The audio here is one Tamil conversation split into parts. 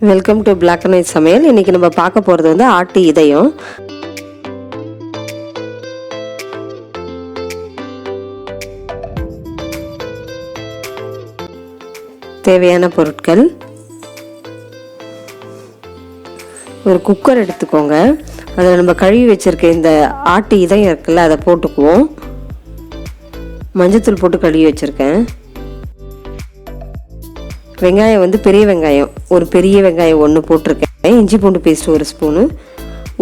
Welcome to black and white சமையல். இன்றைக்கி நம்ம பார்க்க போகிறது வந்து ஆட்டு இதயம். தேவையான பொருட்கள்: ஒரு குக்கர் எடுத்துக்கோங்க. அதில் நம்ம கழுவி வச்சுருக்க இந்த ஆட்டு இதயம் இருக்குல்ல, அதை போட்டுக்குவோம். மஞ்சத்தூள் போட்டு கழுவி வச்சுருக்கேன். வெங்காயம் வந்து பெரிய வெங்காயம், ஒரு பெரிய வெங்காயம் 1 போட்டிருக்கேன். இஞ்சி பூண்டு பேஸ்ட் 1 ஸ்பூனு,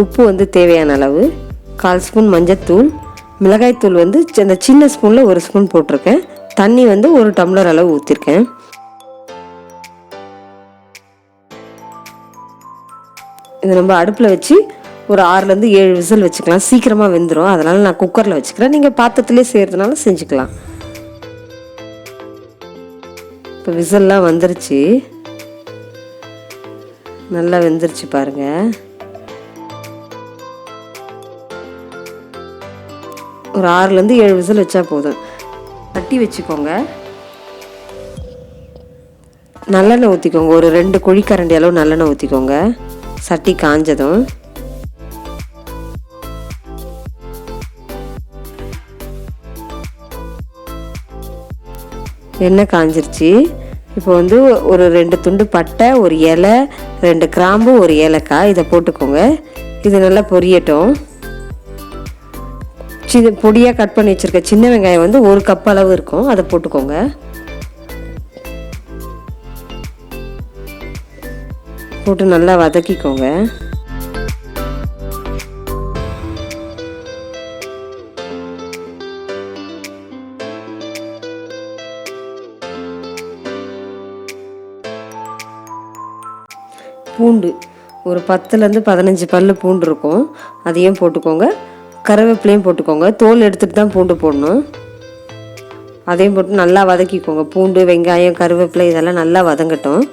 உப்பு வந்து தேவையான அளவு, 1/4 ஸ்பூன் மஞ்சத்தூள், மிளகாய்த்தூள் வந்து அந்த சின்ன ஸ்பூனில் 1 ஸ்பூன் போட்டிருக்கேன். தண்ணி வந்து 1 டம்ளர் அளவு ஊற்றிருக்கேன். இதை நம்ம அடுப்பில் வச்சு ஒரு 6லேருந்து 7 விசில் வச்சுக்கலாம். சீக்கிரமாக வெந்துடும், அதனால் நான் குக்கரில் வச்சுக்கிறேன். நீங்கள் பாத்திரத்துலேயே செய்கிறதுனால செஞ்சுக்கலாம். இப்போ விசில்லாம் வந்துருச்சு, நல்லா வெந்துருச்சு பாருங்கள். ஒரு 6லேருந்து 7 விசில் வச்சா போதும். தட்டி வச்சுக்கோங்க. நல்லெண்ணெய் ஊற்றிக்கோங்க. ஒரு 2 குழிக்கரண்டி அளவு நல்லெண்ணெய் ஊற்றிக்கோங்க. சட்டி காஞ்சதும் எண்ணெய் காஞ்சிருச்சு. இப்போ வந்து ஒரு 2 துண்டு பட்டை, ஒரு இலை, 2 கிராம்பு, ஒரு ஏலக்காய், இதை போட்டுக்கோங்க. இது நல்லா பொரியட்டும். பொடியாக கட் பண்ணி வச்சுருக்க சின்ன வெங்காயம் வந்து 1 கப் அளவு இருக்கும், அதை போட்டுக்கோங்க. போட்டு நல்லா வதக்கிக்கோங்க. பூண்டு ஒரு 10லேருந்து 15 பல்லு பூண்டு இருக்கும், அதையும் போட்டுக்கோங்க. கருவேப்பிலையும் போட்டுக்கோங்க. தோல் எடுத்துகிட்டு தான் பூண்டு போடணும். அதையும் போட்டு நல்லா வதக்கிக்கோங்க. பூண்டு, வெங்காயம், கருவேப்பிலை இதெல்லாம் நல்லா வதங்கட்டும்.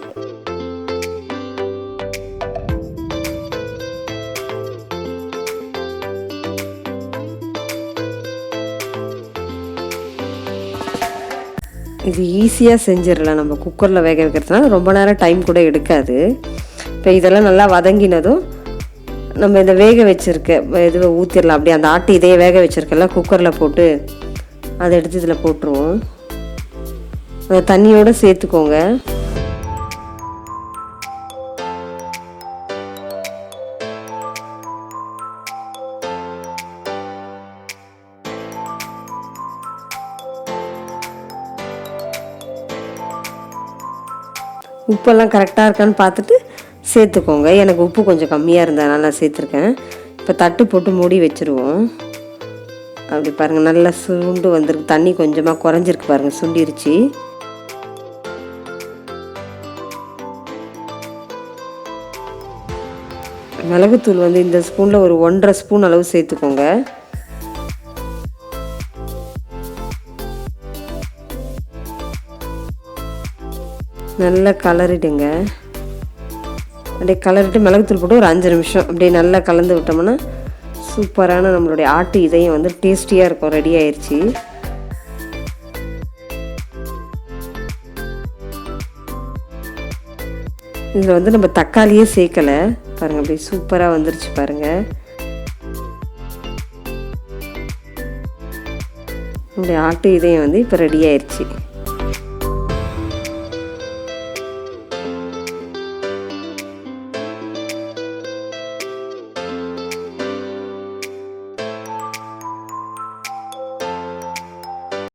இது ஈஸியாக செஞ்சிடலாம். நம்ம குக்கரில் வேக வைக்கிறதுனால ரொம்ப நேரம் டைம் கூட எடுக்காது. இப்போ இதெல்லாம் நல்லா வதங்கினதும் நம்ம இந்த வேக வச்சுருக்க இதுவை ஊற்றிடலாம். அப்படியே அந்த ஆட்டு இதையே வேக வச்சுருக்கல குக்கரில் போட்டு அதை எடுத்து இதில் போட்டுருவோம். அதை தண்ணியோடு சேர்த்துக்கோங்க. உப்பெல்லாம் கரெக்டாக இருக்கான்னு பார்த்துட்டு சேர்த்துக்கோங்க. எனக்கு உப்பு கொஞ்சம் கம்மியாக இருந்ததுனால நான் சேர்த்துருக்கேன். இப்போ தட்டு போட்டு மூடி வச்சுருவோம். அப்படி பாருங்கள், நல்லா சுண்டு வந்திருக்கு. தண்ணி கொஞ்சமாக குறைஞ்சிருக்கு பாருங்கள், சுண்டிருச்சு. மிளகுத்தூள் வந்து இந்த ஸ்பூனில் ஒரு 1.5 ஸ்பூன் அளவு சேர்த்துக்கோங்க. நல்லா கலரிடுங்க. அப்படியே கலரிட்டு மிளகுத்தூள் போட்டு ஒரு 5 நிமிஷம் அப்படியே நல்லா கலந்து விட்டோம்னா சூப்பரான நம்மளுடைய ஆட்டு இதயம் வந்து டேஸ்டியாக இருக்கும். ரெடி ஆயிடுச்சு. இதில் வந்து நம்ம தக்காளியே சேர்க்கலை பாருங்கள், அப்படியே சூப்பராக வந்துருச்சு பாருங்கள். நம்மளுடைய ஆட்டு இதயம் வந்து இப்போ ரெடி ஆயிடுச்சு.